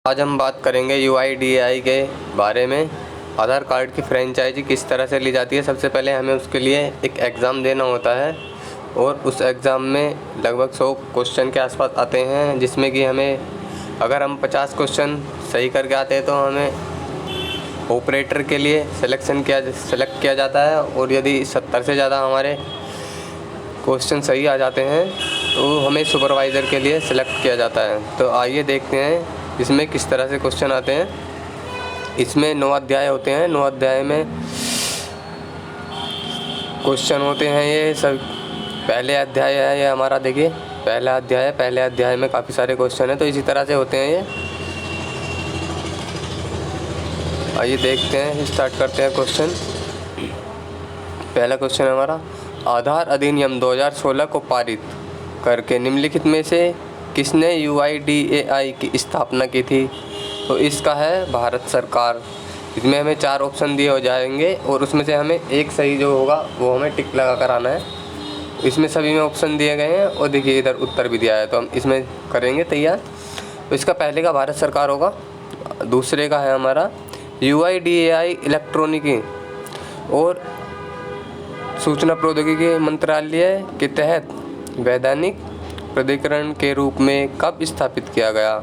आज हम बात करेंगे UIDAI के बारे में। आधार कार्ड की फ्रेंचाइजी किस तरह से ली जाती है। सबसे पहले हमें उसके लिए एक एग्ज़ाम देना होता है और उस एग्ज़ाम में लगभग 100 क्वेश्चन के आसपास आते हैं, जिसमें कि हमें अगर हम 50 क्वेश्चन सही करके आते हैं तो हमें ऑपरेटर के लिए सेलेक्ट किया जाता है, और यदि 70 से ज़्यादा हमारे क्वेश्चन सही आ जाते हैं तो हमें सुपरवाइज़र के लिए सेलेक्ट किया जाता है। तो आइए देखते हैं इसमें किस तरह से क्वेश्चन आते हैं। इसमें 9 अध्याय होते हैं। 9 अध्याय में क्वेश्चन होते हैं। ये सब पहले अध्याय है ये हमारा, देखिए पहला अध्याय है। पहले अध्याय में काफ़ी सारे क्वेश्चन हैं, तो इसी तरह से होते हैं ये। आइए देखते हैं, स्टार्ट करते हैं क्वेश्चन। पहला क्वेश्चन है हमारा, आधार अधिनियम 2016 को पारित करके निम्नलिखित में से किसने UIDAI की स्थापना की थी। तो इसका है भारत सरकार। इसमें हमें 4 ऑप्शन दिए हो जाएंगे और उसमें से हमें एक सही जो होगा वो हमें टिक लगा कर आना है। इसमें सभी में ऑप्शन दिए गए हैं और देखिए इधर उत्तर भी दिया है, तो हम इसमें करेंगे तैयार। तो इसका पहले का भारत सरकार होगा। दूसरे का है हमारा UIDAI इलेक्ट्रॉनिकी और सूचना प्रौद्योगिकी मंत्रालय के तहत वैधानिक प्राधिकरण के रूप में कब स्थापित किया गया।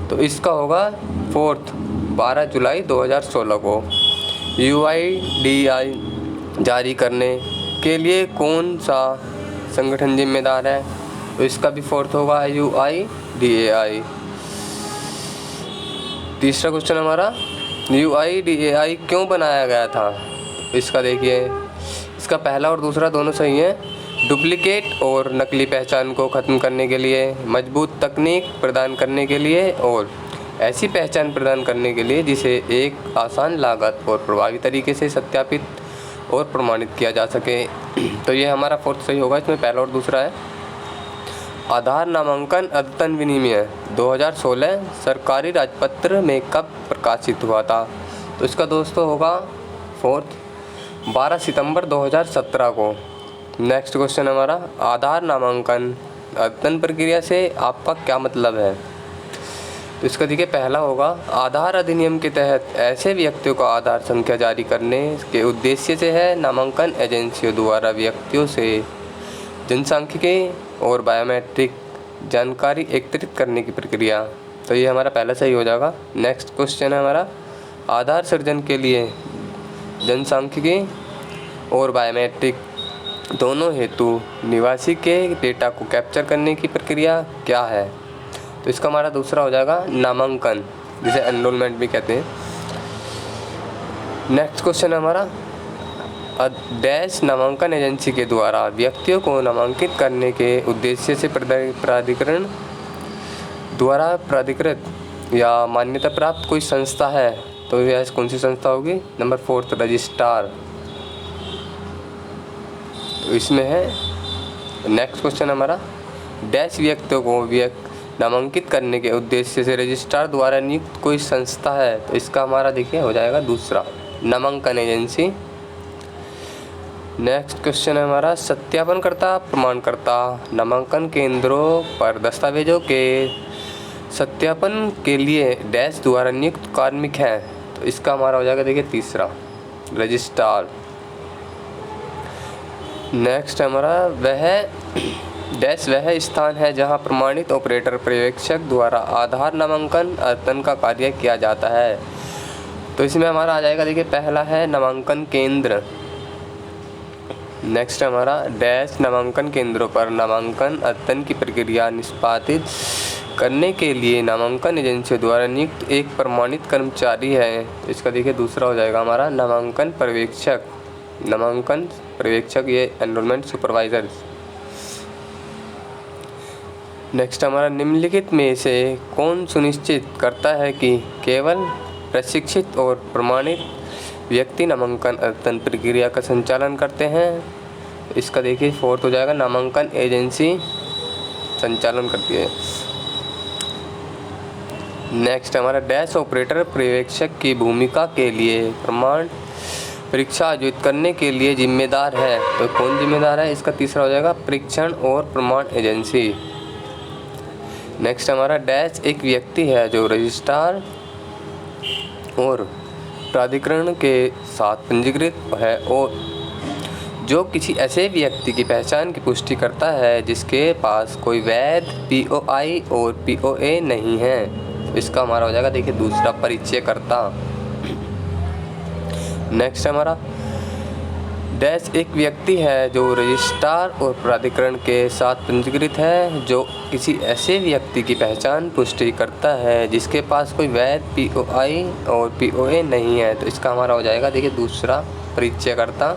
तो इसका होगा 12 जुलाई 2016 को। UIDAI जारी करने के लिए कौन सा संगठन जिम्मेदार है। तो इसका भी 4 होगा UIDAI। तीसरा क्वेश्चन हमारा, UIDAI क्यों बनाया गया था। इसका देखिए, इसका पहला और दूसरा दोनों सही हैं। डुप्लीकेट और नकली पहचान को ख़त्म करने के लिए, मजबूत तकनीक प्रदान करने के लिए और ऐसी पहचान प्रदान करने के लिए जिसे एक आसान लागत और प्रभावी तरीके से सत्यापित और प्रमाणित किया जा सके। तो ये हमारा 4 सही होगा। इसमें पहला और दूसरा है। आधार नामांकन अद्यतन विनिमय 2016 सरकारी राजपत्र में कब प्रकाशित हुआ था। तो इसका दोस्तों होगा 12 सितंबर 2017 को। नेक्स्ट क्वेश्चन हमारा, आधार नामांकन अद्यतन प्रक्रिया से आपका क्या मतलब है। तो इसका देखिए पहला होगा, आधार अधिनियम के तहत ऐसे व्यक्तियों को आधार संख्या जारी करने के उद्देश्य से है नामांकन एजेंसियों द्वारा व्यक्तियों से जनसांख्यिकी और बायोमेट्रिक जानकारी एकत्रित करने की प्रक्रिया। तो ये हमारा पहला सही हो जाएगा। नेक्स्ट क्वेश्चन है हमारा, आधार सृजन के लिए जनसांख्यिकी और बायोमेट्रिक दोनों हेतु निवासी के डेटा को कैप्चर करने की प्रक्रिया क्या है। तो इसका हमारा दूसरा हो जाएगा नामांकन, जिसे एनरोलमेंट भी कहते हैं। नेक्स्ट क्वेश्चन है हमारा, डैश नामांकन एजेंसी के द्वारा व्यक्तियों को नामांकित करने के उद्देश्य से प्राधिकरण द्वारा प्राधिकृत या मान्यता प्राप्त कोई संस्था है। तो यह कौन सी संस्था होगी। नंबर 4 रजिस्ट्रार इसमें है। नेक्स्ट क्वेश्चन हमारा, डैश व्यक्तियों को नामांकित करने के उद्देश्य से रजिस्ट्रार द्वारा नियुक्त कोई संस्था है। तो इसका हमारा देखिए हो जाएगा दूसरा, नामांकन एजेंसी। नेक्स्ट क्वेश्चन है हमारा, सत्यापनकर्ता प्रमाणकर्ता नामांकन केंद्रों पर दस्तावेजों के सत्यापन के लिए डैश द्वारा नियुक्त कार्मिक हैं। तो इसका हमारा हो जाएगा देखिए तीसरा, रजिस्ट्रार। नेक्स्ट हमारा, वह स्थान है जहां प्रमाणित ऑपरेटर पर्यवेक्षक द्वारा आधार नामांकन अद्यतन का कार्य किया जाता है। तो इसमें हमारा आ जाएगा देखिए पहला है नामांकन केंद्र। नेक्स्ट हमारा, डैश नामांकन केंद्रों पर नामांकन अद्यतन की प्रक्रिया निष्पादित करने के लिए नामांकन एजेंसी द्वारा नियुक्त एक प्रमाणित कर्मचारी है। इसका देखिए दूसरा हो जाएगा हमारा नामांकन पर्यवेक्षक। नामांकन पर्यवेक्षक ये एनरोलमेंट सुपरवाइजर। नेक्स्ट हमारा, निम्नलिखित में से कौन सुनिश्चित करता है कि केवल प्रशिक्षित और प्रमाणित व्यक्ति नामांकन अद्यतन प्रक्रिया का संचालन करते हैं। इसका देखिए 4 हो जाएगा, नामांकन एजेंसी संचालन करती है। नेक्स्ट हमारा, डैश ऑपरेटर पर्यवेक्षक की भूमिका के लिए प्रमाण परीक्षा आयोजित करने के लिए जिम्मेदार है। तो कौन जिम्मेदार है। इसका तीसरा हो जाएगा, परीक्षण और प्रमाण एजेंसी। नेक्स्ट हमारा डैश एक व्यक्ति है जो रजिस्ट्रार और प्राधिकरण के साथ पंजीकृत है और जो किसी ऐसे व्यक्ति की पहचान की पुष्टि करता है जिसके पास कोई वैध POI और POA नहीं है। इसका हमारा हो जाएगा देखिए दूसरा परिचयकर्ता। नेक्स्ट हमारा डैश एक व्यक्ति है जो रजिस्ट्रार और प्राधिकरण के साथ पंजीकृत है जो किसी ऐसे व्यक्ति की पहचान पुष्टि करता है जिसके पास कोई वैध POI और POA नहीं है। तो इसका हमारा हो जाएगा देखिए दूसरा परिचयकर्ता।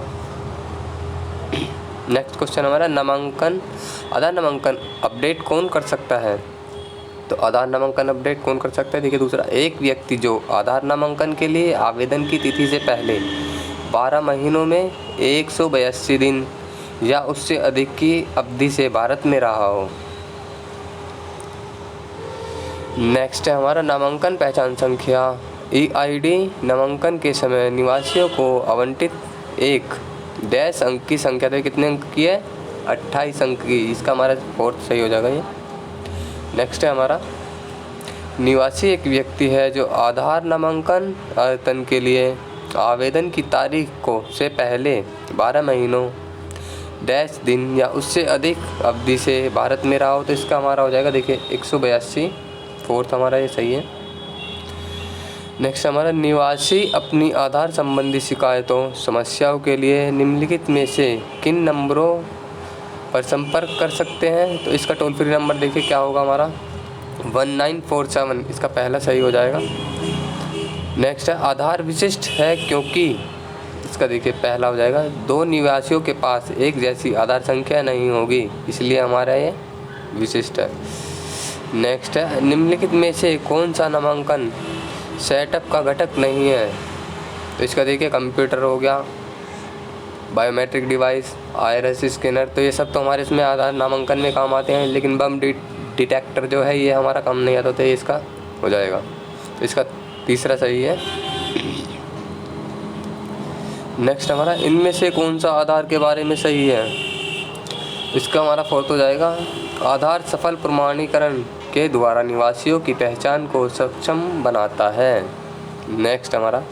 नेक्स्ट क्वेश्चन हमारा नामांकन आधार नामांकन अपडेट कौन कर सकता है। तो आधार नामांकन अपडेट कौन कर सकता है देखिए दूसरा एक व्यक्ति जो आधार नामांकन के लिए आवेदन की तिथि से पहले 12 महीनों में 182 दिन या उससे अधिक की अवधि से भारत में रहा हो। नेक्स्ट है हमारा नामांकन पहचान संख्या EID नामांकन के समय निवासियों को आवंटित एक डैश अंक की संख्या। तो कितने अंक की है 28 अंक की। इसका हमारा फोर्थ सही हो जाएगा ये। नेक्स्ट है हमारा निवासी एक व्यक्ति है जो आधार नामांकन आवेदन के लिए आवेदन की तारीख को से पहले 12 महीनों डैश दिन या उससे अधिक अवधि से भारत में रहा हो। तो इसका हमारा हो जाएगा देखिए 182 फोर्थ हमारा ये सही है। नेक्स्ट हमारा निवासी अपनी आधार संबंधी शिकायतों समस्याओं के लिए निम्नलिखित में से किन नंबरों पर संपर्क कर सकते हैं। तो इसका टोल फ्री नंबर देखिए क्या होगा हमारा 1947। इसका पहला सही हो जाएगा। नेक्स्ट है आधार विशिष्ट है क्योंकि इसका देखिए पहला हो जाएगा दो निवासियों के पास एक जैसी आधार संख्या नहीं होगी इसलिए हमारा ये विशिष्ट है। नेक्स्ट है निम्नलिखित में से कौन सा नामांकन सेटअप का घटक नहीं है। तो इसका देखिए कंप्यूटर हो गया, बायोमेट्रिक डिवाइस, iris स्कैनर। तो ये सब तो हमारे इसमें आधार नामांकन में काम आते हैं लेकिन बम डिटेक्टर जो है ये हमारा काम नहीं आता। तो ये इसका हो जाएगा। तो इसका तीसरा सही है। नेक्स्ट हमारा इनमें से कौन सा आधार के बारे में सही है। इसका हमारा फोर्थ हो जाएगा आधार सफल प्रमाणीकरण के द्वारा निवासियों की पहचान को सक्षम बनाता है। नेक्स्ट हमारा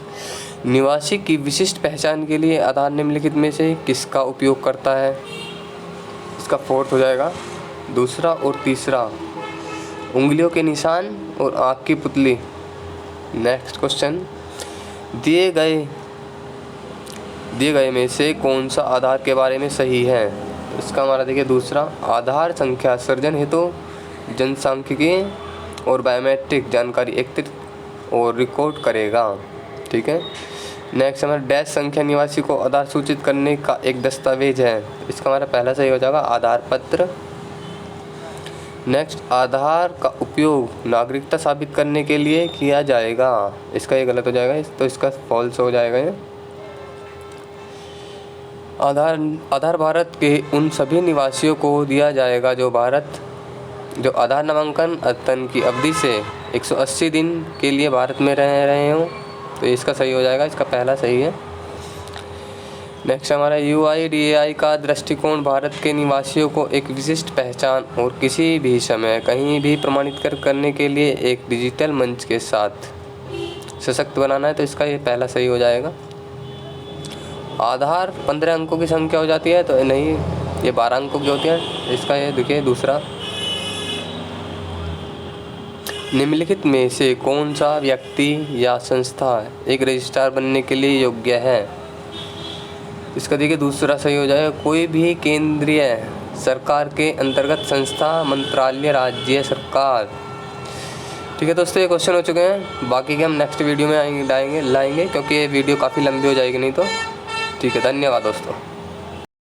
निवासी की विशिष्ट पहचान के लिए आधार निम्नलिखित में से किसका उपयोग करता है। इसका फोर्थ हो जाएगा दूसरा और तीसरा उंगलियों के निशान और आँख की पुतली। नेक्स्ट क्वेश्चन दिए गए में से कौन सा आधार के बारे में सही है। इसका हमारा देखिए दूसरा आधार संख्या सृजन हेतु जनसांख्यिकी और बायोमेट्रिक जानकारी एकत्रित और रिकॉर्ड करेगा। ठीक है। नेक्स्ट हमारा डैश संख्या निवासी को आधार सूचित करने का एक दस्तावेज है। इसका हमारा पहला सही हो जाएगा आधार पत्र। नेक्स्ट आधार का उपयोग नागरिकता साबित करने के लिए किया जाएगा। इसका ये गलत हो जाएगा तो इसका फॉल्स हो जाएगा ये। आधार भारत के उन सभी निवासियों को दिया जाएगा जो आधार नामांकन अध्ययन की अवधि से 180 दिन के लिए भारत में रह रहे हों। तो इसका सही हो जाएगा। इसका पहला सही है। नेक्स्ट हमारा UIDAI का दृष्टिकोण भारत के निवासियों को एक विशिष्ट पहचान और किसी भी समय कहीं भी प्रमाणित करने के लिए एक डिजिटल मंच के साथ सशक्त बनाना है। तो इसका ये पहला सही हो जाएगा। आधार 15 अंकों की संख्या हो जाती है तो नहीं, ये 12 अंकों की होती है। इसका ये देखिए दूसरा निम्नलिखित में से कौन सा व्यक्ति या संस्था एक रजिस्ट्रार बनने के लिए योग्य है। इसका देखिए दूसरा सही हो जाएगा कोई भी केंद्रीय सरकार के अंतर्गत संस्था, मंत्रालय, राज्य सरकार। ठीक है दोस्तों, ये क्वेश्चन हो चुके हैं। बाकी के हम नेक्स्ट वीडियो में लाएंगे क्योंकि ये वीडियो काफ़ी लंबी हो जाएगी नहीं तो। ठीक है, धन्यवाद दोस्तों।